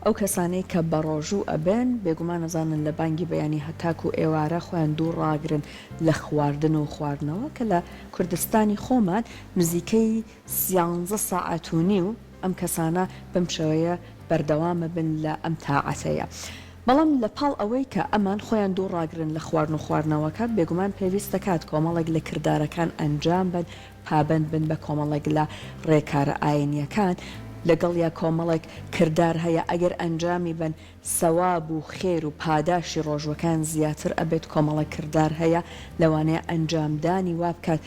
ئەو کەسانەی کە بە ڕۆژوو ئەبێن بێگومان نەزانن لە بانگی بەیانی هەتاک و ئێوارە خۆیان دوو ڕاگرن لە خواردن و خواردنەوە کە لە کوردستانی خۆمان نزیکەی 11 ساعت و نیو ئەم کەسانە بەم شێوەیە بەردەوامە بن لە ئەم تاعەتەیە. بەڵام لە پاڵ ئەوەی کە ئەمان خۆیان دوو ڕاگرن لە خواردن و خواردنەوەکە بێگومان پێویست دەکات کۆمەڵێک لە کردارەکان ئەنجام بن پابند بن بە کۆمەڵێک لە ڕێکارە ئاینیەکان لەگەڵ یا کۆمەڵێک کردار هەیە ئەگەر ئەنجامی بن سەواب و خێر و پاداشی ڕۆژوەکان زیاتر ئەبێت کۆمەڵێک کردار هەیە لەوانەیە ئەنجامدانی وا بکات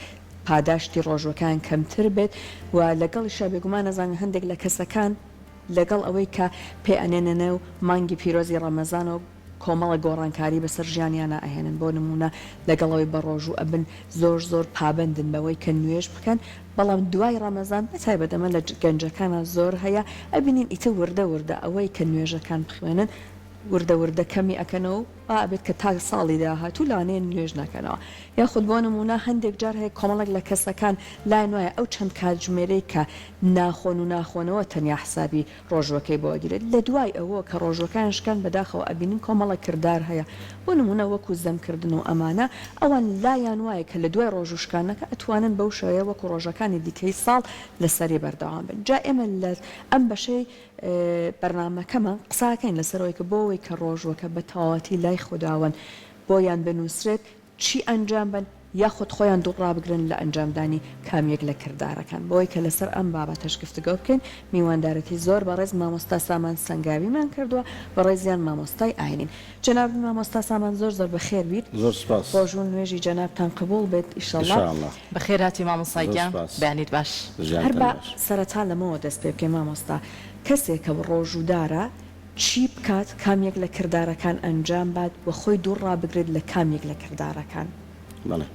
پاداشتی ڕۆژوەکان کەمتر بێت و لەگەڵیشە بێگومان نەزانین هەندێک لە کەسەکان لەگەڵ ئەوەی کە پێ ئەنێنە و مانگی پیرۆزی ڕەمەزان و کۆمەڵە گۆڕانکاری بەسەر ژیانیانە ئەهێنن بۆ نمونە لەگەڵەوەی بە ڕۆژوو ئەبن زۆر پابندن بەوەی کە نوێژ بکەن بەڵام دوای ڕەمەزان بەتایبەت ئەمە لە گەنجەکانە زۆر هەیە ئەبینین ئیتر وردە ئەوەی کە نوێژەکان بخوێنن وردە کەمی ئەکەنەوە ئابێت کە تا ساڵی داهاتوو لاانێن نوێژ نەکەنەوە یاخود بۆ نمونە هەندێک جار هەیە کۆمەڵک لە کەسەکان لای وایە ئەو چەند کاتژمێرەی کە ناخۆن و ناخۆنەوە تەنیا حسابی ڕۆژوەکەی بۆ گیرێت لە دوای ئەوە کە ڕۆژەکانشکان بەداخەوە ئەبینین کۆمەڵە کردار هەیە بۆ نمونە وەکو زەمکردن و ئەمانە ئەوان لایان وایە کە لە دوای ڕۆژوشکانەکە ئەتوانن بەو شێوەیە وەکو ڕۆژەکانی دیکەی ساڵ لەسەری بەردەوام بن جا ئێمە لە ئەم بەشەی بەرنامەکەمان قساکەین لەسەرەوەی کە بۆەوەی کە ڕۆژوەکە بە تەواوەتی لای خودداوەن بۆیان بنووسرێت چی ئەنجام بن یاخود خۆیان دووڕابگرن لە ئەنجامدانی کامیەک لە کردارەکان بۆی کە لەسەر ئەم بابەتەش گفتگۆ بکەین میواندارەتی زۆر بەڕێز مامۆستا سامان سەنگاویمان کردووە بەڕێزیان مامۆستای ئاینین جەناب مامۆستا سامان زۆر بەخێر بیت زۆر سپاس ڕۆژوو نوێژی جەنابتان قبول بێت ئیشەڵڵا بەخێر هاتی مامۆستایگیان بەیانیت باش هەر بە سەرەتا لەمەوە دەست پێ بکەین مامۆستا کەسێک کە ڕۆژوودارە چی بکات کامیەک لە کردارەکان ئەنجام بات و خۆی دووڕا بگرێت لە کامیەک لە کردارەکان بله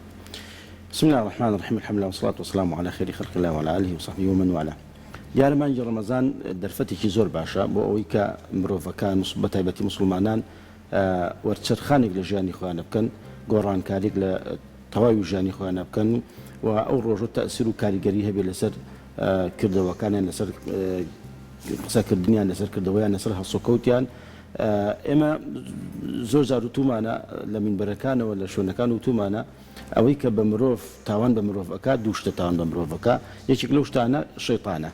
بسم الله الرحمن الرحيم الحمد لله والصلاة والسلام على خير خلق الله وعلى آله وصحبه ومن والاه دیارەمانجی ڕەمەزان دەرفەتێکی زۆر باشە بۆ ئەوەی کە مرۆڤەکان بەتایبەتی موسڵمانان وەرچەرخانێک لە ژیانی خۆیان بکەن گۆڕانکاریێک لە تەواوی ژیانی خۆیان بکەن و ئەو ڕۆژە تەئسیر و کاریگەری هەبێت لەسەر کردەوەکانیان لەسەر قسەکردنیان لەسەر کردەوەیان لەسەر هەڵسوکەوتیان ئێمە زۆر جار وتومانە لە مینبەرەکانەوە لە شوێنەکان وتومانە ئەوەی کە بە مرۆڤ تاوان بە مرۆڤەکە دووشتە تاوان بە مرۆڤەکە یەکێک لەو شتانە شەیطانە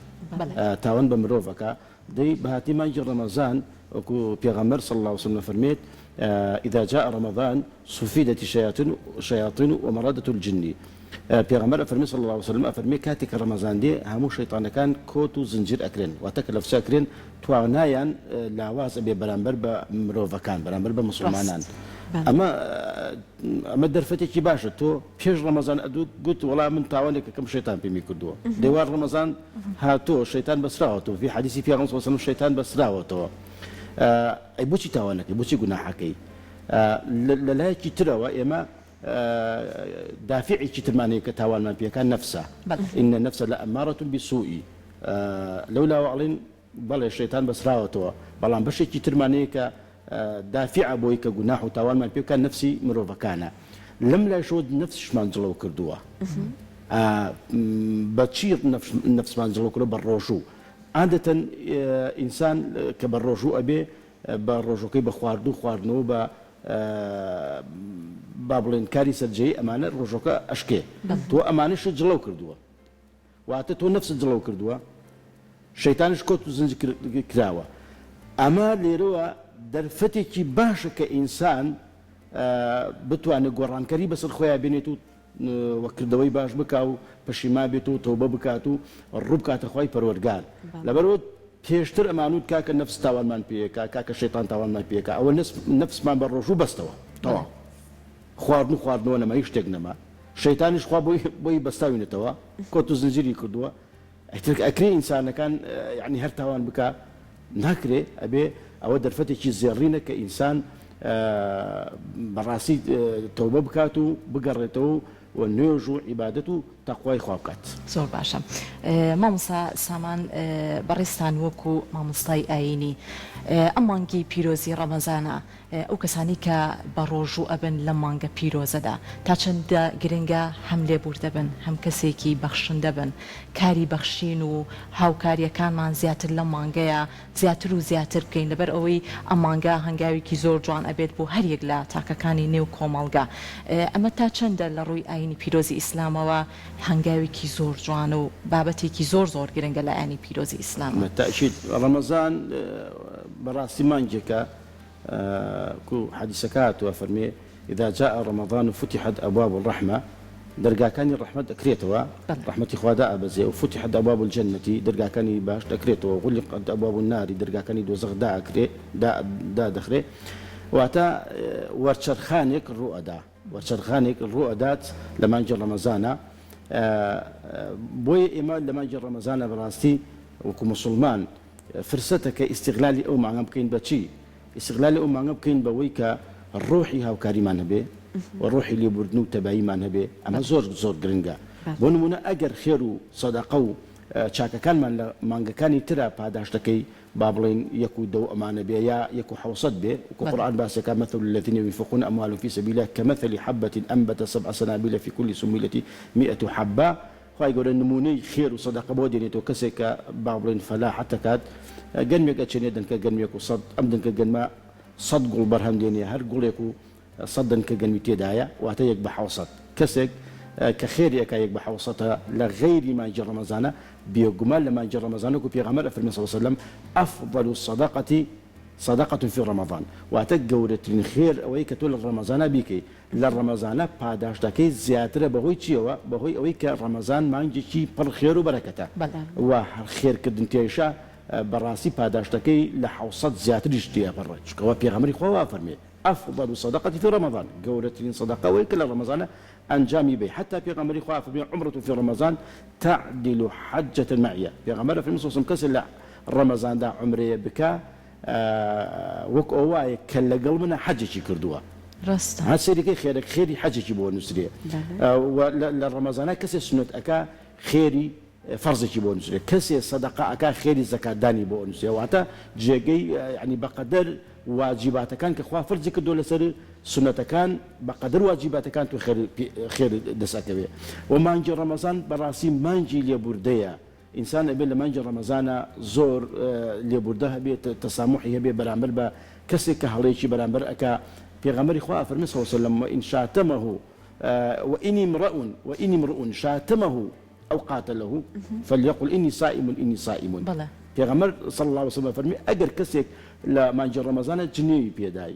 تاوان بە مرۆڤەکە دەی بەهاتی مانگی ڕەمەزان وەکو پێغەمبەر صلی الله عليه وسلم فەرمێت إذا جاء رمضان صفدت الشياطين ومرادة الجن پێغەمبەر ئەفەرمی صلی الله عليه وسلم ئەفەرمی کاتێک کە ڕەمەزان دێ هەموو شەیطانەکان کۆت و زنجیر ئەکرێن واتە کە لەفچ ئەکرێن توانایان لاواز ئەبێ بەرامبەر بە مرۆڤەکان بەرامبەر بە مسلمانان ئەمە دەرفەتێکی باشە تۆ پێش ڕەمەزان گوت وەڵا من تاوانێکەکەم شەیطان پێمی کردووە دێوار ڕەمەزان هاتۆ شەیطان بەسراوەتەوە فی حەدیثی پێغەمبەر صلی الله عليه وسلم شەیطان بەسراوەتەوە ئەی بۆچی تاوانەکەی بۆچی گوناحەکەی لە لایەکی ترەوە ئێمە دافعێکی ترمانەیە کە تاوانمان پێەکان نەفسە ئینە نەفسە لە ئەمارەة بالسوء لەولاوە ئەڵێن بەڵێ شەیطان بەسراوەتەوە بەڵام بەشێکی ترمانەیە کە دافع بۆی کە گوناح و تاوانمان پێکان نفسی مرۆڤەکانە لەم لای شۆ نفسشمان جڵەو کردووە بە چی نفسمان جڵەو کردووە بە ڕۆژوو عادەتەن ئینسان کە بە ڕۆژوو ئەبێ بە ڕۆژەکەی بە خواردنەوە بە با بڵێن کاری سەرجەیی ئەمانە ڕۆژەکە ئەشکێ تۆ ئەمانەشت جڵەو کردووە واتە تۆ نفست جڵەو کردووە شەیطانش کۆت و زنج کراوە ئەمە لێرەوە دەرفەتێکی باشە کە ئینسان بتوانێت گۆڕانکەری بەسەر خۆیان بێنێت و وەکردەوەی باش بکا و پەشیما بێت و تەوبە بکات و ڕوو بکاتە خۆی پەروەردگار لەبەرەوە پێشتر ئەمانوت کاکە نفس تاوانمان پێیەکە کاکە شەیطان تاوانمان پێیەکە ئەوە نفسمان بە ڕۆژوو بەستەوە تەواو خواردنەوە نەما هیچ شتێک نەما شەیطانیش خوا بۆی بەستاوینێتەوە کۆت و زنجیری کردووە ئەکرێ ئینسانەکان یعنی هەر تاوان بکە ناکرێ ئەبێ ئەوە دەرفەتێکی زێڕینە کە ئینسان بەڕاستی تەوبە بکات و بگەڕێتەوە و نوێژ و عیبادەت و تەقوای خوا بکات. زۆر باشە مامۆستا سامان بەڕێستان وەکو مامۆستای ئاینی ئەم مانگی پیرۆزی ڕەمەزانە ئەو کەسانی کە بە ڕۆژوو ئەبن لە مانگە پیرۆزەدا تا چەندە گرنگە هەم لێبور دەبن هەم کەسێکی بەخشن دەبن کاری بەخشین و هاوکاریەکانمان زیاتر لە مانگەیە زیاتر و زیاتر بکەین لەبەر ئەوەی ئەم مانگە هەنگاوێکی زۆر جوان ئەبێت بۆ هەریەک لە تاکەکانی نێو کۆمەڵگا ئەمە تا چەندە لە ڕووی ئاینی پیرۆزی ئیسلامەوە هەنگاوێکی زۆر جوان و بابەتێکی زۆر زۆر گرنگە لە ئاینی پیرۆزی ئیسلام تأكيد رمضان براسي مانجكا كو حديثكات وفرمي إذا جاء رمضان فتحت أبواب الرحمة درجا كان الرحمة أكريتوا رحمة إخوة بزي وفتحت أبواب الجنة درجا كان باش أكريتوا وغلقت أبواب النار درجا كان دوزغ دا أكري دا دخري وأتا ورشرخانك الرؤدا ورشرخانك الرؤدات لما نجي رمضان بوي إما لما نجي رمضان براستي وكمسلمان فرصتك استغلالي أو معنا بكين بتشي استغلالي أو معنا بكين بويك الروحي هاو كاريمان به والروحي اللي بردنو تبعي معنا به أما زور جرينجا بونمونا أجر خيرو صدقو شاكا كان من مانجا كان ترى بهداشتكي بابلين يكو دو أمانة به يا يكو حوصد به وقرآن باسكا مثل الذين ينفقون أموالهم في سبيل الله كمثل حبة أنبت 7 سنابل في كل سنبلة 100 حبة خواهي يقول النموني خير وصدقة بوديني تو كسك بابلين فلا حتى كاد جنمك أتشنيدن كجنمك وصد أمدن كجنما صدق البرهم ديني هر قوليكو صدن كجنمي تدايا واتيك بحوصد كسك كخير يكايك بحوصتها لغير ما يجي رمضان بيجمال لما يجي رمضان وكو بيغمر في النبي صلى الله عليه وسلم أفضل الصدقة صدقة في رمضان واتجورة الخير أويك تول رمضان بيكي للرمضان بعداش تكي زيادة بهوي تشيوا بهوي أويك رمضان ما يجي شيء بالخير وبركته والخير كدنتيشا براسي بعداش تكي لحوصت زيادة رجتيا برج كوا بيغمر خوا فرمي أفضل الصدقة في رمضان جورة صدقة أويك للرمضان أنجامي به حتى في غمر خوا فرمي عمرة في رمضان تعدل حجة معية في غمر في النصوص مكسل رمضان دا عمري بكا وك أواي كلا قلبنا حجة كردوها رست هالسيري كي خيرك خيري حجة بو نسرية ولا رمضان كسي سنة أكا خيري فرض بو نسرية كسي صدقة أكا خيري زكاة داني بو نسرية وحتى جيجي يعني بقدر واجبات كان كخوا فرض كردو لسر سنة كان بقدر واجبات كان تو خير دساك بيه وما نجي رمضان براسي ما نجي ليبوردية إنسان قبل ما يجي رمضان زور اللي بردها بيه تسامحي بيه برامبر با كسي كهليشي برامبر أكا في غمر إخوة فرمي صلى الله عليه وسلم وإن شاتمه وإني امرؤ شاتمه أو قاتله فليقل إني صائم بلى في غمر صلى الله عليه وسلم فرمي أجر كسي لما يجي رمضان جنيه بيداي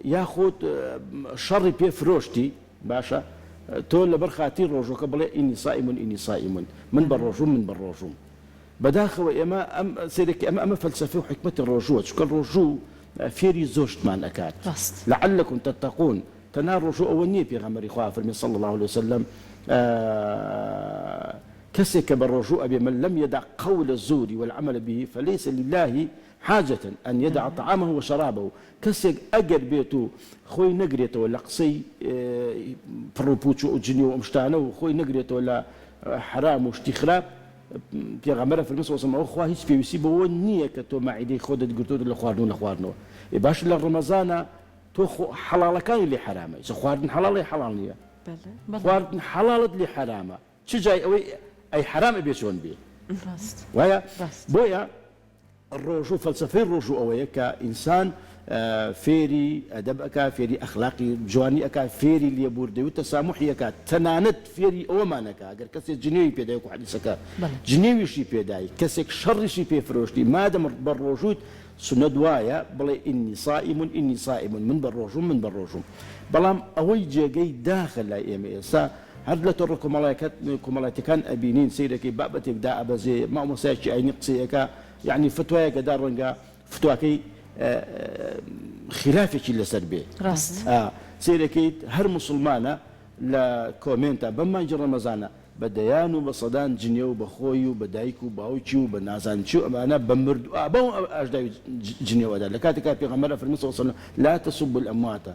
ياخذ شر بيه فروشتي باشا تقول لبرخاتي روجو قبل إني صائم من بالرجوم بداخل اما سيرك اما فلسفه وحكمه الرجوع شكل الرجوع فيري زوجت مان اكاد لعلكم تتقون تنال رجوع وني في غمر اخوه فرمي صلى الله عليه وسلم كسك بالرجوع بمن لم يدع قول الزور والعمل به فليس لله حاجة أن يدع طعامه وشرابه كسك أجر بيته خوي نقريته ولا قصي بروبوتشو وجنيو ومشتانو خوي نقريته ولا حرام واشتخراب في غمرة في المسوى سمعوا خواه هيش في يسيبه ونية كتو معيدي خودت قلتو لخوارنو باش لرمضان تو حلال كان اللي حرامه إذا خوارن حلال حلالية خوارن حلال اللي حرامه شو جاي أي حرام بيشون بيه ويا بويا الرجوع فلسفي الرجوع أويا كإنسان فيري أدب أكا فيري أخلاقي جواني أكا فيري اللي يبوردي وتسامحي أكا تنانت فيري أومان أكا أجر كسي جنيوي بيداي وكو حديث أكا جنيوي شي بيداي كسيك شر شي بي فروشتي ما دام بالرجوع سنة دوايا بلا إني صائم من بالرجوم بلام أوي جاي داخل لا إيميسا هاد لا تركم ملايكات كان أبينين سيركي بابتك دا أبزي ما مساجي أي نقصي أكا يعني فتوايا كدارنجا فتواكي خلافك اللي سربي راست سيركي هر مسلمانة لا كومنتا بما يجي رمضان بديانو بصدان جنيو بخويو بدايكو باوچيو بنازانچو انا بمردو ابو اجداي جنيو هذا لكاتك في غمره في النص وصلنا لا تسبوا الاموات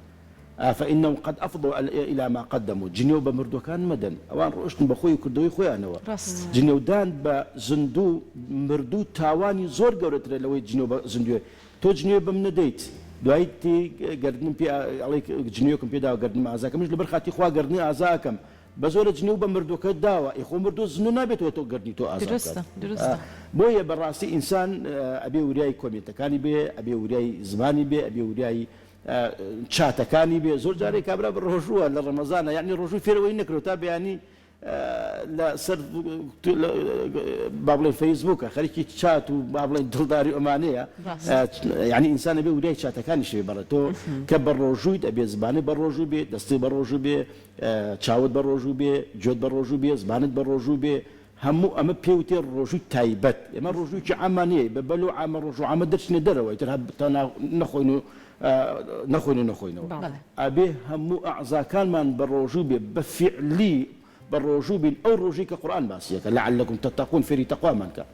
فإنهم قد أفضوا إلى ما قدموا جنيو بمردو كان مدن أوان رؤشتن بخوي كردوي خويا أنا جنيو دان بزندو مردو تاواني زور قورت لوي جنيو بزندو تو جنيو بمنديت دوایتی گردن پی عليك جنيوكم بيدا گردن أعزاكم مش لبرخاتي خوا گردن أعزاكم بزور جنيو بمردو كداوا إخو مردو زنونا بيتو تو گردني تو أعزاكم درسته بويا براسي إنسان أبي ورياي كوميتكاني بي أبي ورياي زماني بي أبي ورياي شاتكاني بي زور جاري كابرا بالرجوع لرمضان يعني الرجوع في روي نكرو تابع يعني لا سر بابلين فيسبوك خليكي تشات وبابلين دلداري أمانية يعني إنسان أبي وداي شاتكاني شيء براتو كبر رجوع أبي زباني بالرجوع بي دستي بالرجوع بي تشاود بالرجوع بي جود بالرجوع بي زبانة بالرجوع بي همو أما بيوتي الرجوع تايبت أما الرجوع عمانية ببلو عام الرجوع عم درش ندروا يترهب نخوينو نخوينو أبي همو أعزا كان من بالرجوع بفعلي بالرجوع أو الرجوع كقرآن باسيك لعلكم تتقون في تقوى منك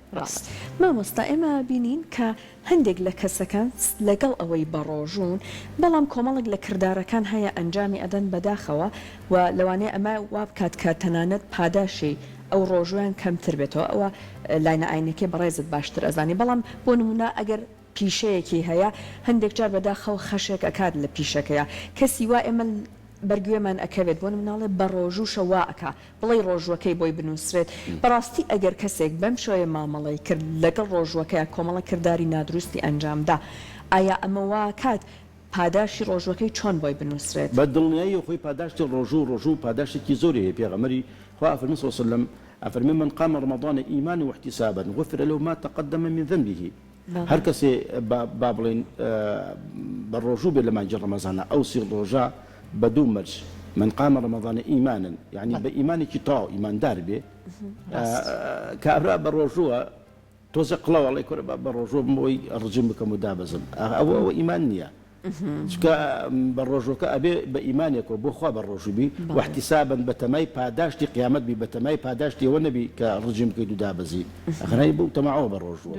ما مستائمة بينين كهندق لك سكن لقل أوي بروجون بلام كومالك لكردارة كان هيا أنجامي أدن بداخوة ولواني أما وابكات كتنانت باداشي أو روجوان كم تربيتو أو لاينا عينيكي بريزت باشتر أزاني بلام بونمونا أجر پیشەیەکی هەیە هەندێک جار بەداخەوە خەشێک ئەکات لە پیشەکەیە کەسی وا ئێمە بەرگوێمان ئەکەوێت بۆ مناڵێ بە ڕۆژوو شەوا ئەکا بڵێ ڕۆژوەکەی بۆی بنووسرێت بەڕاستی ئەگەر کەسێک بەم شۆیە مامەڵی کرد لەگەڵ ڕۆژوەکەیە کۆمەڵە کردداری نادروستی ئەنجامدا ئایا ئەمە وا کات پاداشی ڕۆژوەکەی چۆن بۆی بنووسرێت بە دڵنیایی خۆی پاداشتی ڕۆژوو پاداشتێکی زۆری هەیە پێغەمبەری خوا فەرمی صلی الله علیه وسلم أفرمي من قام رمضان إيمانا واحتسابا غفر له ما تقدم من ذنبه هر کسی بابلين بالرجوع لما جرى رمضان أو سير رجاء بدون مرج من قام رمضان إيمانا يعني بإيمان كتاو إيمان داربي كأبراء بالرجوع توزق الله عليه كره بالرجوع موي الرجيم كمدابزم أو إيمانية بالرجوع كأبي بإيمانك وبخوا بالرجوع بي واحتسابا بتماي باداشتي قيامت بي بتماي باداشتي والنبي كرجيم كيدو دابزي أخرين تمعوه بالرجوع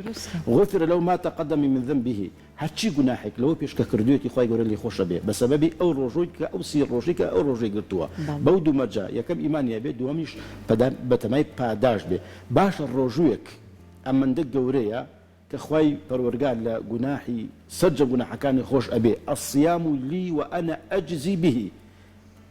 وغفر له ما تقدم من ذنبه هاتشي جناحك لو بيش كردوتي خوي يقول لي خوش به بسبب أو رجوع أو سير رجوع أو رجوع قلتوا بودو مرجع يا كم إيمانيا بي دوامش بتماي باداش بي باش الرجوعك أما ندق جوريا كخوي فرورقال لجناحي سجل جناح كان خوش أبي الصيام لي وأنا أجزي به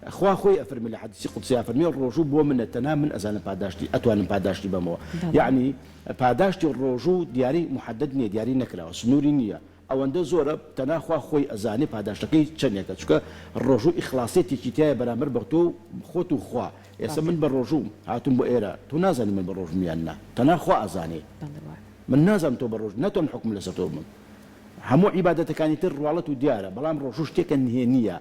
خوي أفرمي لحديث قدسي أفرمي الرجوع بو من التنام من أزان باداشتي أتوان باداشتي بمو يعني باداشتي الرجوع دياري محددني دياري نكرة سنوري نية أو عند زورة تناخوا خوي أزاني باداشتكي تشنيك شكا الرجوع إخلاصيتي كتاية برامر بغتو خوتو خوا يسمن بالرجوع هاتم بؤيرا تنازل من بالرجوع ميانا تناخوا أزاني من نازم تو بروج نتون حكم لساتهم همو عبادة كانت الروالة ديارة بلام روجوش تيك النهينية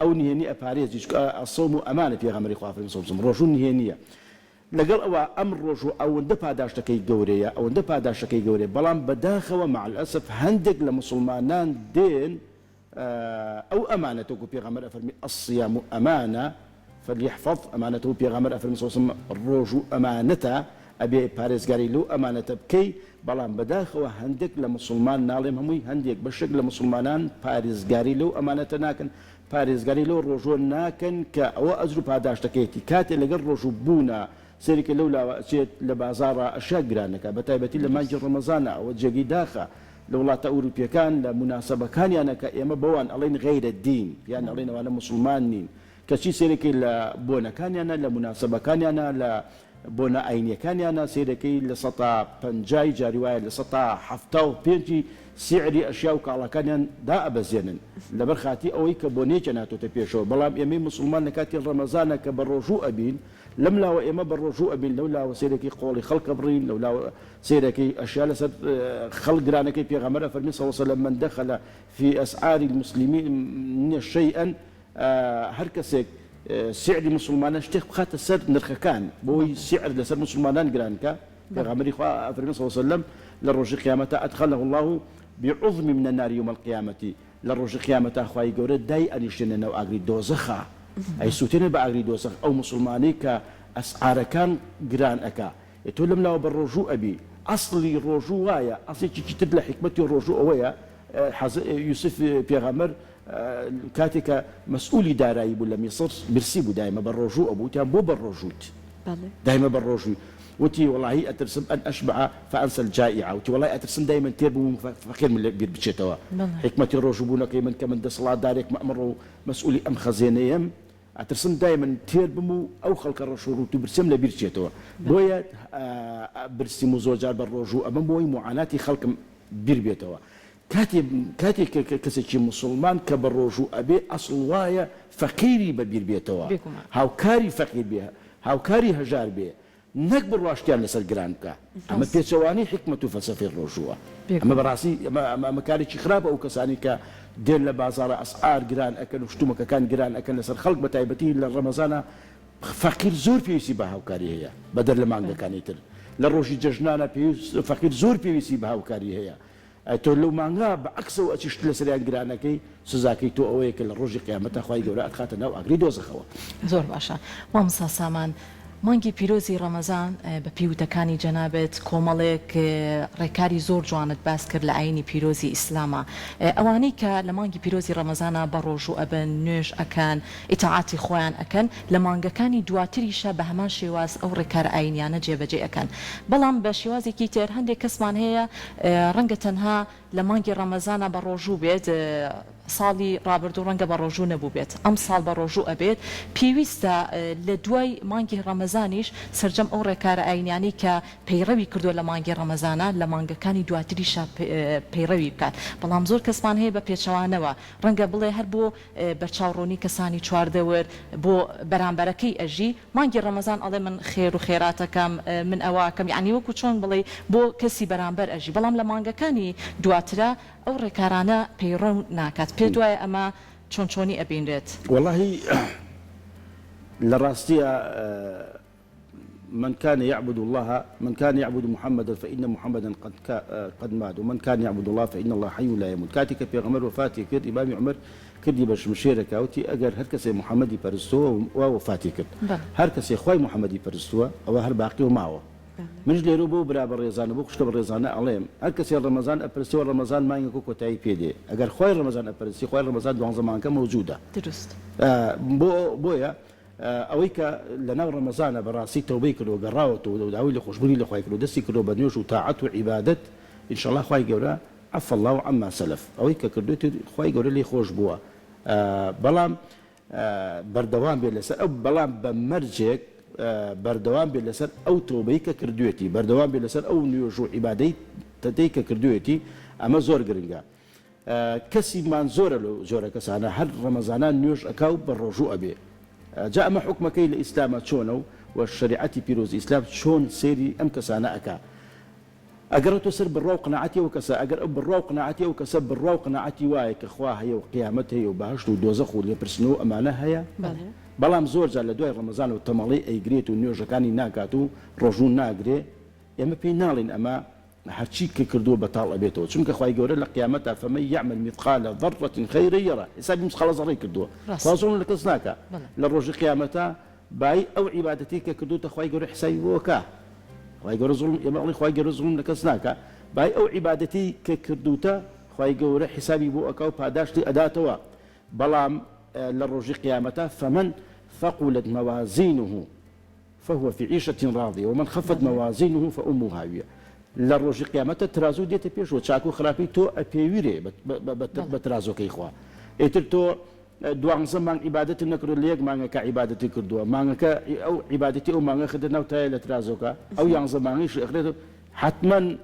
أو نهينية باريس الصوم أمانة في غمر إخوة في صوم روجو نهينية لقل أو أمر روجو أو ندفع داشتكي جورية أو ندفع داشتكي جورية بلام بداخل ومع الأسف هندق لمسلمانان دين أو أمانته في غمر أفرمي الصيام أمانة فليحفظ أمانته في غمر أفرمي صوم الروجو أمانته أبي باريس قاري له أمانة بكي بلان بداخل هندك لمسلمان نالم هموي هنديك بشك لمسلمانان باريس قاري له أمانة ناكن باريس قاري له رجوع ناكن كأو أزرو باداش تكيتي كاتي لقر رجوع بونا سيرك لولا سيت لبازارة أشياء جرانك بتايبتي لما يجي رمضان أو جاي داخل لولا تأورو بيكان لمناسبة كان يعني كأيما بوان علينا غير الدين يعني علينا وانا مسلمانين كشي سيرك لبونا كان يعني لمناسبة كان يعني بونا عيني كان أنا سيركي لسطا بنجاي جاريواي لسطا حفتاو بينتي سعري أشياء وكالا كان دا أبزينن لبرخاتي أوي كبوني جناتو تبيشو بلام يمين مسلمان نكاتي رمضان كبرجوع أبين لم لا وإما برجوع أبين لولا سيركي قولي خلق برين لولا سيركي أشياء لسد خلق رانكي في غمرة فرمي صلى الله عليه وسلم من دخل في أسعار المسلمين شيئا هركسك سعر مسلمان اشتيخ بخات السر نرخكان بوي سعر لسر مسلمان جرانكا بغمر إخوة أفرمي صلى الله عليه وسلم للرجل قيامته أدخله الله بعظم من النار يوم القيامة للرجل قيامته أخوي جورد داي أن يشتننا وأجري دوزخا أي سوتين بأجري دوزخ أو مسلماني كأسعار كان جران أكا يتولم له بالرجوع أبي أصلي الرجوع ويا أصلي تجتد لحكمتي الرجوع ويا یوسف پێغەمبەر کاتێکە مەسئولی دارایی بوو لە میسر برسی بوو دایمە بە ڕۆژوو ئەبووتیان بۆ بە ڕۆژووت دایمە بە ڕۆژووی وتي والله أترسم أن أشبع فأنسى الجائعة وتي والله أترسم دائما تربو فخير من اللي بيربتشتوا حكمة الرجبونة كي من كمن دصلاة دارك مأمر مسؤولي أم خزينيهم أترسم دائما تربمو أو خلق الرشور وتبرسم لبيربتشتوا بويا برسمو زوجار بالرجو أمام بوي معاناة خلق بيربتوا كاتي كسيتي مسلمان كبروجو أبي أصل وايا فقيري ببيربتوا هاو كاري فقير بها هاو كاري هجار بها نكبر واشتيان لسر جرانكا اما بيتشواني حكمة فلسفة الرجوع اما براسي اما كاري خراب او كساني كا دير لبازار اسعار جران اكل وشتومك كان جران اكل لسر خلق بتايبتي للرمضان فقير زور بيسي بها وكاري هي بدل لمانجا كان يتر للروجي ججنانا بيس فقير زور بيسي بها وكاري هي تقول له مانجا بعكس واتشت لسريان جرانكي سزاكي تو اويك الروجي قيامتها خوي جورا خاتنا واغري دوز خوا زور باشا مامسا سامان مانگی پیرۆزی ڕەمەزان بە پیوتەکانی جەنابەت کۆمەڵێک ڕێکاری زۆر جوانت باس کرد لە ئاینی پیرۆزی ئیسلامە ئەوانەی کە لە مانگی پیرۆزی ڕەمەزانە بە ڕۆژوو ئەبن نوێژ ئەکەن ئیتاعاتی خۆیان ئەکەن لە مانگەکانی دواتریشە بە هەمان شێواز ئەو ڕێکار ئاینیانە جێبەجێ ئەکەن بەڵام بە شێوازێکی تر هەندێک کەسمان هەیە ڕەنگە تەنها لە مانگی ڕەمەزانە بە ڕۆژوو بێت ساڵی ڕابردوو ڕەنگە بە ڕۆژوو نەبوو بێت ئەم ساڵ بە ڕۆژوو ئەبێت پێویستە لە دوای مانگی ڕەمەزانیش سرجەم ئەو ڕێکارە ئاینیانی کە پەیڕەوی کردو لە مانگی ڕەمەزانە لە مانگەکانی دواتریشە پەیڕەوی بکات بەڵام زۆر کەسمان هەیە بە پێچەوانەوە ڕەنگە بڵێ هەر بۆ بەرچاوڕۆنی کەسانی چواردەوەر بۆ بەرامبەرەکەی ئەژی مانگی ڕەمەزان ئەڵێ من خێر و خێراتەکەم من ئەوەکەم یعنی وەکو چۆن بڵێ بۆ کەسی بەرامبەر ئەژی بەڵام لە مانگەکانی دواترە ئەو ڕێکارانە پەیڕە ناکات پێ دوایە ئەمە چۆنچۆنی ئەبینرێت والله لراستيا من كان يعبد محمدا فإن محمدا قد مات ومن كان يعبد الله فإن الله حي لا يموت كاتك في غمر وفاتي كد إمام عمر كدي باش مشيرك أوتي أجر هركسي محمدي فرستوه ووفاتي كد هركسي خوي محمدي فرستوه أو هر باقي ومعه من جلي روبو برابر رمضان بو خشك برمضان عليهم هركسي رمضان أبرسي رمضان ما ينكو كتاي بيدي أجر خوي رمضان أبرسي خوي رمضان دوان زمان كان موجودة درست بويا اويك لنا رمضان براسي توبيك لو قراوت ودعوي لي خوشبري لي خويك لو دسي كلو بنيوش وطاعت وعبادت ان شاء الله خوي جورا عفى الله عما سلف اويك كردوت خوي جورا لي خوش بوا بلام بردوان بلسر او بلام بمرجك بردوان بلسر او توبيك كردوتي بردوان بلسر او نيوش عبادي تديك كردوتي اما زور جرينجا كسي مان زور له زور كسانا هر رمضان نيوش اكاو بالرجوع ابي جاء ما حكم كي الإسلام شونو والشريعة بيروز إسلام شون سيري أم كسانا أكا أجرت سر بالروق قناعتي وكسا أجر بالروق قناعتي وكسا بالروق قناعتي وايك أخوها هي وقيامتها وبهشت ودوزخ واللي برسنو أمانها هي بلام زور جال دوي رمضان والتمالي أي جريت ونيوج كاني ناكاتو رجون ناقري يما بينالين أما هرشي كردو بطال أبيتو شنك خواي جوري لقيامتها فمن يعمل مثقال ذرة خيرا يرى حسابي مثقال ذرة كردو فاصون لك سناكا للرجل قيامتها باي أو عبادتي كردو تخواي جوري حسابي وكا خواي جوري ظلم يما خواي جوري ظلم لك سناكا باي أو عبادتي كردوتا خواي جوري حسابي وكا وباداشتي أداتوا بلام للرجل قيامتها فمن ثقلت موازينه فهو في عيشة راضية ومن خفت موازينه فأمه هاوية لروج قيامته ترازو ديت بيش وتشاكو خرابي تو ابيويري بترازو كيخوا اتر تو دوان زمان عبادتي نكر ليك مانغا كعبادتي كردوا مانغا او عبادتي او مانغا خدنا وتاي لترازوكا او يان زمان اخرته حتما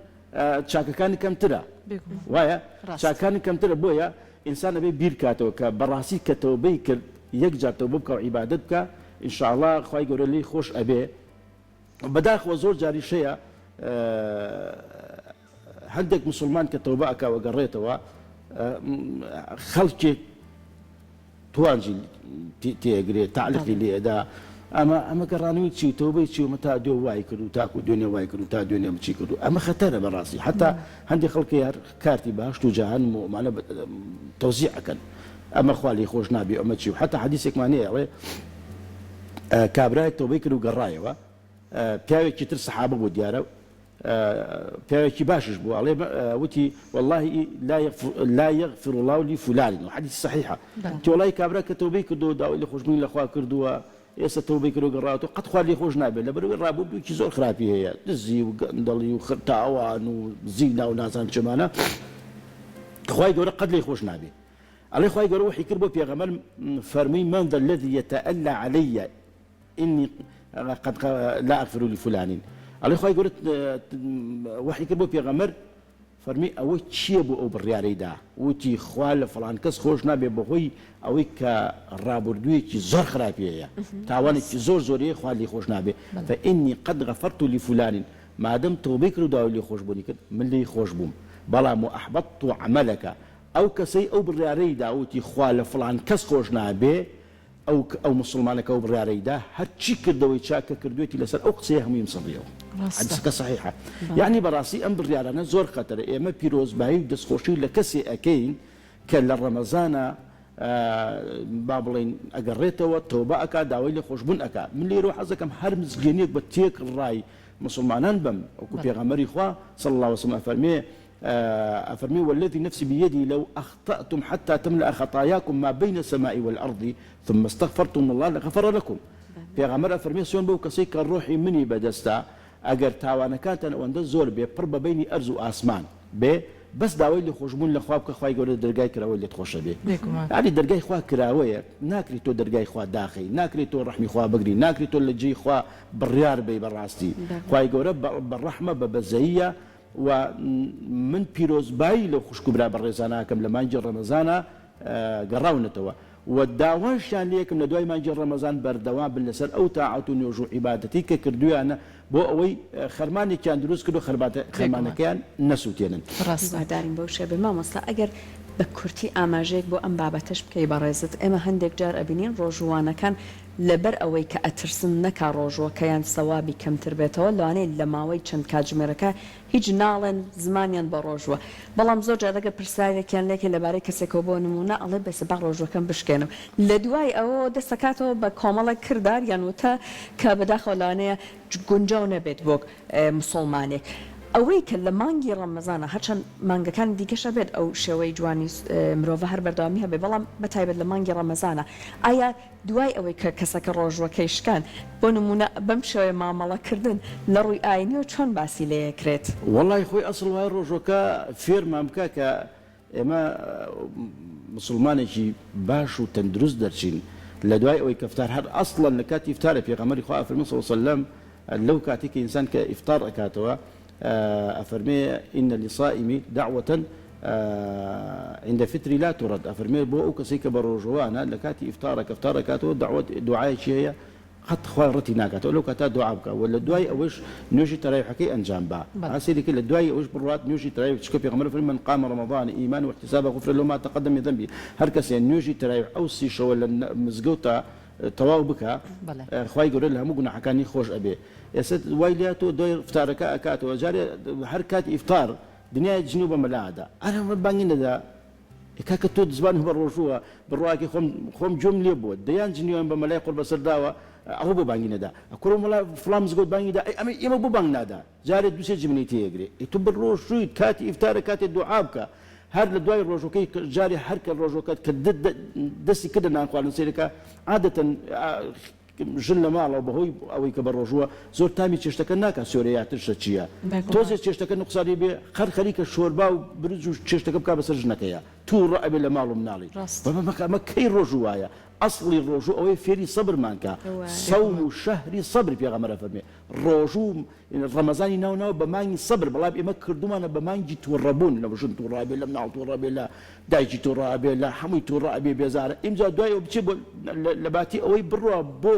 تشاكا كان كم ترى وايا تشاكا كم ترى بويا انسان ابي بيركاتو كبراسي كتوبيك يكجا توبك وعبادتك ان شاء الله خوي يقول لي خوش ابي بداخ وزور جاري شيء هندك مسلمان كتوباك وقريتوا خلقي توانجي تيجري تعلق لي ادا اما قرانوي تشي توبي تشي متى دو واي كدو تاكو دنيا واي كدو تا دنيا مشي كدو اما خطر براسي حتى عندي خلقي كارتي باش توجهن معنا توزيع كان اما خوالي خوش نبي اما تشي حتى حديثك معني كابراي توبي كدو قرايوا بياوي كتر صحابه ودياره پیاوێکی باشش بوو ئەڵێ وتی والله لا يغفر الله لفلان وحديث صحيحة تۆڵای کابرا کە تەوبەی کردو داوای لە خۆشببوونی لەخوا کردووە ئێستا تەوبەی کردو گەڕاوەوە قەت خوا لێ خۆش نابێت لەبەرەوەی ڕابردوویکی زۆر خراپی هەیە دزی و گەندەڵی و خرتاوان و زینا و نازان چمانە خوای گەورە قەت لێ خۆش نابێت ئەڵێ خوای گەورە وحی کرد بۆ پێغەمبەر فەرمووی من ذا الذي يتألى علي إني قد لا أغفر لفلان ئەڵێ خوای گەورە وحی کرد بۆ پێغەمبەر فەرمی ئەوەی چییە بۆ ئەو بڕیارەیدا وتی خوا لە فڵان کەس خۆش نابێ بەهۆی ئەوەی کە ڕابردوویەکی زۆر خراپی هەیە تاوانێکی زۆر زۆریە خوا لێ خۆش نابێ فإني قد غفرت لفلان مادەم تۆبەی کرد و داوای لێ خۆشبوونی کرد من لێی خۆش بووم بەڵام وأحبطت عملك ئەو کەسەی ئەو بڕیارەیدا وتی خوا لە فڵان کەس خۆش نابێ ئەو مسلمانەکە ئەو بڕیارەیدا هەرچی کردەوەی چاکە کردوێتی لەسەر ئەو قسەیە هەمووی مسڵیەوە حدیثەکە صحیحە یعنی بەڕاستی ئەم بڕیارانە زۆر خەتەرە ئێمە پیرۆزبایی و دەستخۆشی لە کەسێ ئەکەین کە لە ڕەمەزانە با بڵێن ئەگەڕێتەوە تۆبە ئەکا داوای لە خۆشببوون ئەکا من لێرە حەزەکەم هەر مزگەنیەک بە تێک ڕای مسلمانان بم وەکو پێغەمبەری خوا صلی الله وسلم أفرمي والذي نفسي بيدي لو أخطأتم حتى تملأ خطاياكم ما بين السماء والأرض ثم استغفرتم الله لغفر لكم پێغەمبەر ئەفەرمێ سوێن بەو کەسەی کە ڕۆحی منی بەدەستە ئەگەر تاوانەکانتان ئەوەندە زۆر بێ پڕ بە بینی ئەرز و ئاسمان بێ بەس داوای لە خۆشببوون لە خوا بکە خوای گەورە دەرگای کراوە لێت خۆشە بێ یعنی دەرگای خوا کراوەیە ناکری تۆ دەرگای خوا داخی ناکری تۆ ڕەحمی خوا بگری ناکری تۆ لە جێی خوا بڕیار بێ بەڕاستی خوای گەورە بە ڕەحمە بە بەزەیە و من پیرۆزبایی لە خوشکوبرا بەڕێزاناکەم لە مانگی ڕەمەزانە گەڕاونەتەوە و داواشیان لێکم لە دوای مانگی ڕەمەزان بەردەوام بن لەسەر ئەو تاعەت و نوێژ و عیبادەتی کە کردویانە بۆ ئەوەی خەرمانێکیان دروست کرد و خەرمانەکەیان نەسووتێنن ڕاستدارین بەو شێبێ مامۆستا ئەگەر بە کورتی ئاماژەیەک بۆ ئەم بابەتەش بکەی بەڕێزت ئێمە هەندێک جار ئەبینین ڕۆژوانەکان لەبەر ئەوەی کە ئەترسن نەکا ڕۆژوەکەیان سەوابی کەمتر بێتەوە لەوانەیە لە ماوەی چەند کاتژمێرەکە هیچ ناڵێن زمانیان بە ڕۆژوە بەڵام زۆر جارەگە پرسیارێکیان لێکێ لەبارەی کەسێکەوە بۆ نمونە ئەڵێ بەسەبا ڕۆژوەکەم بشکێنم لە دوای ئەوە دەسەکاتەوە بە کۆمەڵە کردار یان وتە کە بەداخەوە لەوانەیە گونجاو نەبێت بۆ مسلمانێک ئەوەی کە لە مانگی ڕەمەزانە هەرچەند مانگەکان دیکەشە بێت ئەو شێوەی جوانی مرۆڤ هەر بەردەوامی هەبێ بەڵام بەتایبەت لە مانگی ڕەمەزانە ئایا دوای ئەوەی کە کەسەکە ڕۆژوەکەی شکان بۆ نمونە بەم شێوەیە مامەڵەکردن لە ڕووی ئاینیەوە چۆن باسی لەیەکرێت وەڵای خۆی ئەسڵ وای ڕۆژوەکە فێرمان بکە کە ئێمە مسلمانێکی باش و تەندروست دەرچین لە دوای ئەوەی کەفتار هەر ئەسڵەن لە کاتی ئیفتارە پێغەمبەری خوا فەرمی صلی الله علیه وسلم لەو کاتێک ئینسان کە ئیفتار ئەکاتەوە أفرمي إن للصائم دعوة عند فطري لا ترد أفرمي بو أو كسيك بروجوانا لكاتي إفطارك دعوة دعاء شيء قد خوارتي ناكاتو لو كاتا دعابك ولا دعاء أوش نوجي تراي حكي أنجام با عسيري كل الدعاء أوش بروات نوجي تراي تشكوبي غمر من قام رمضان إيمان واحتسابه غفر له ما تقدم من ذنبه هركس يعني نوجي تراي أو سيشو ولا مزقوطة تواو بك خواي يقول لها مو قلنا حكاني خوش أبي يا ست ويلياتو دوي إفطارك أكاتو وجاري حركات إفطار دنيا جنوب ملاعدة أنا ما بانجينا ذا كاكتو زبان بروجوا برواكي خم جملة بود ديان جنيوم بملاي قرب سرداوة أهو ببانجينا ذا أقول ملا فلام زود بانجي ذا أمي يما ببانجنا ذا جاري دوسي جمنيتي يجري تبروج شو كاتي إفطار كاتي دعابك هر لدواي روجوكي جاري حركة الروجوكات كدد دسي كده نانقوال نسيركا عادة ژن لە ماڵەوە بەهۆی ئەوەی کە بە ڕۆژووە زۆر تامی چێشتەکە ناکات سۆرەیاتر شە چییە تۆزێ چێشتەکە نقصانی بێ خەریکە شۆربا و برج و چێشتەکە بک بەسەر ژنەکەیە تووڕە ئەبێ لە ماڵ و مناڵی بەمە کەی ڕۆژوو وایە ئەسڵی ڕۆژوو ئەوەی فێری سەبرمانکە سەوم و شەهری سەبر پێغەمبەر فەرمێ ڕۆژوو ڕەمەزانی ناوناوە بە مانگی سەبر بەڵام ئێمە کردومانە بە مانگی تووڕەبوون لە ژن تووڕابێ لە مناڵ تووڕابێ لە دایکی تووڕابێ لە هەمووی تووڕابێ بێزارە ئیمجا دوایەوە بچێ لە باتی ئەوەی بڕوە بۆ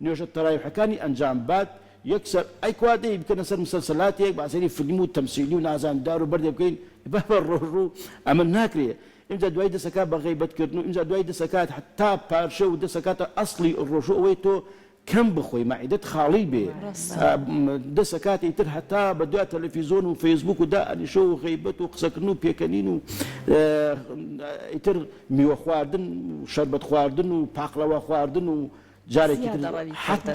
نوێژە تەراویحەکانی ئەنجام بات یەکسەر ئەیکوادەی بکەنە سەر مسەلسەلاتێک باسەری فیلم و تەمسیلی و نازاندار و بەردێ بکەین بە ڕۆژوو ئەمە ناکرێت ئیمجا دوای دەسەکات بە غەیبەتکردن و ئیمجا دوای دەسەکات حتا پارشە و دەسەکاتە ئەسڵی ڕۆژوو ئەوەی تۆ کەم بخۆی مەعیدەت خاڵی بێ دەسەکات ئیتر هەتا بە دوای تەلەڤیزۆن و فەیسبوک و دائەنیشە و غەیبەت و قسەکردن و پێکەنین و ئیتر میوە خواردن و شەربەت خواردن و پاقلەوە خواردن و جارێکی حتا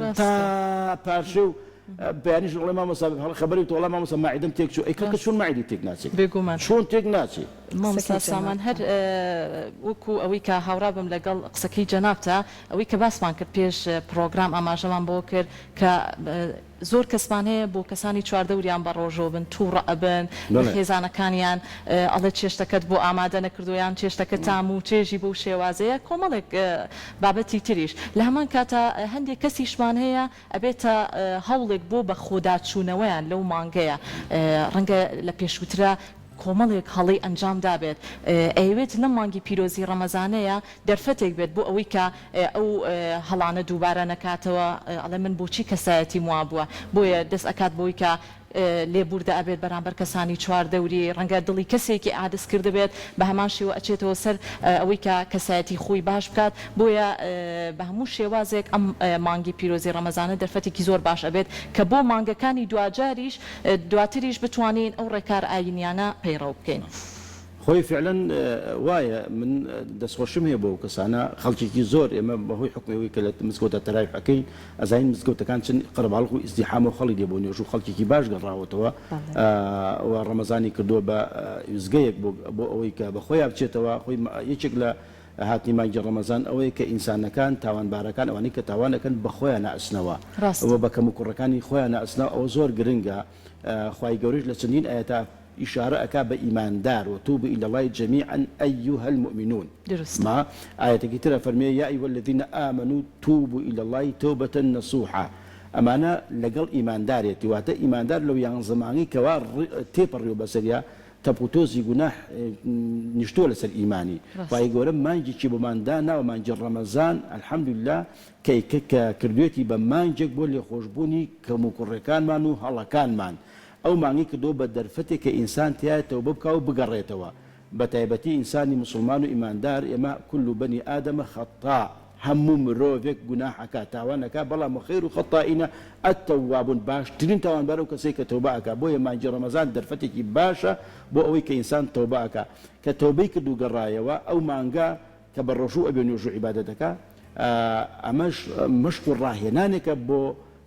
پارشە و بيانيش والله ما مصاب خبري والله ما مصاب معدم تيك شو اي شو معدي تيك ناسي بيقومان شون تيك ناسي مامۆستا سامان هەر وەکو ئەوەی کە هاورابم لەگەڵ قسەکەی جەنابتە ئەوەی کە باسمان کرد پێش پرۆگرام ئاماژەمان بۆ کرد کە زۆر کەسمان هەیە بۆ کەسانی چواردەوریان بە ڕۆژۆ بن تووڕە ئەبن خێزانەکانیان ئەڵێ چێشتەکەت بۆ ئامادە نەکردویان چێشتەکە تام و چێژی بۆ شێوازەیە کۆمەڵێک بابەتی تریش لە هەمان کاتە هەندێک کەسیشمان هەیە ئەبێتە هەوڵێک بۆ بە خۆداچوونەوەیان لەو مانگەیە ڕەنگە لە پێشووترە کۆمەڵێک هەڵی ئەنجام دابێت ئەوێت لەم مانگی پیرۆزی ڕەمەزانەیە دەرفەتێک بێت بۆ ئەوەی کە ئەو هەڵانە دووبارە نەکاتەوە ئەڵێ من بۆچی کەسایەتی وا بووە بۆیە دەست ئەکات بۆی کە لێبوردە ئەبێت بەرامبەر کەسانی چواردەوری ڕەنگە دڵی کەسێکی ئادەست کرده بێت بە هەمان شێوە ئەچێتەوە سەر ئەوەی کە کەسایەتی خۆی باش بکات بۆیە بە هەموو شێوازێک ئەم مانگی پیرۆزی ڕەمەزانە دەرفەتێکی زۆر باش ئەبێت کە بۆ مانگەکانی دوجاریش دواتریش بتوانین ئەو ڕێکار ئاینیانە پەیڕەو بکەین. خوي فعلا وايا من دەستخۆشم هەیە بۆ کەسانە خەڵکێکی زۆر ئێمە بەهۆی حکومەوەی کە لە مزگەوتە تەراویح ئەکەین ئەزانین مزگەوتەکان چەند قەرەباڵغ و ئیزدیحام و خەڵی دێ بۆ نوێژ و خەڵکێکی باش گەڕاوەتەوە و ڕەمەزانی کردووە بە وزگەیەک بۆ ئەوەی کە بەخۆیان بچێتەوە خۆی یەکێک لە هاتنی مانگی ڕەمەزان ئەوەیە کە ئینسانەکان تاوانبارەکان ئەوانەی کە تاوانەکەن بە خۆیان نائسنەوە ئەوە بە کەم و کوڕەکانی خۆیان نائسنەوە ئەوە زۆر گرنگە خوای گەورەش لە چەندین ئاەتە إشارة أكا بإيمان دار وتوبوا إلى الله جميعا أيها المؤمنون ما آية كتيرة فرمية يا أيها الذين آمنوا توبوا إلى الله توبة نصوحا أمانة لقل إيمان دار يتواتا إيمان دار لو ينظماني كوار تيبر بسريا تبوتوزي جناح نشتول سر إيماني فيقول ما نجي شيء بمان دانا وما نجي رمضان الحمد لله كي كردوتي بمان جك بولي خوشبوني كمكركان مانو هلا كان مان أو معنی کردو بە دەرفەتێک کە ئینسان تایە تەوبە بکە و بگەڕێتەوە بە تایبەتی ئینسانی مسلمان و ئیماندار ئێمە كل بني آدم خطاء هەموو مرۆڤێک گوناحەکە تاوانەکە بەڵام خەیر و خەتائینە ئەتەوابون باشترین تاوانبارە و کەسێک کە تەوبە ئەکا بۆیە مانگی ڕەمەزان دەرفەتێکی باشە بۆ ئەوەی کە ئینسان تەوبە ئەکا کە تەوبەی کردو گەڕایەوە ئەو مانگە کە بە ڕۆژوو ئەبێ نوێژ و عیبادەتەکە ئەمەش مشک و ڕاهێنانێکە بۆ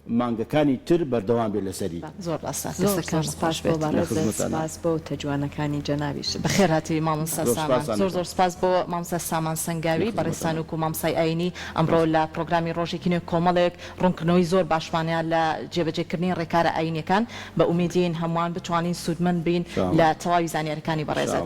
مانگەکانی تر بەردەوام بێ لەسەری زۆر ڕاستە سپاس بۆ بەڕێز سپاس بۆ تەجوانەکانی جەنابیش بەخێراتی مامۆستا سامان زۆر سپاس بۆ مامۆستا سامان سەنگاوی بەڕێستان وکو مامۆستای ئاینی ئەمڕۆ لە پرۆگرامی ڕۆژێکی نوێ کۆمەڵێک ڕوونکردنەوەی زۆر باشمانیان لە جێبەجێکردنی ڕێکارە ئاینیەکان بە ئومیدین هەمووان بتوانین سوودمەند بین لە تەواوی زانیاریەکانی بەڕێزە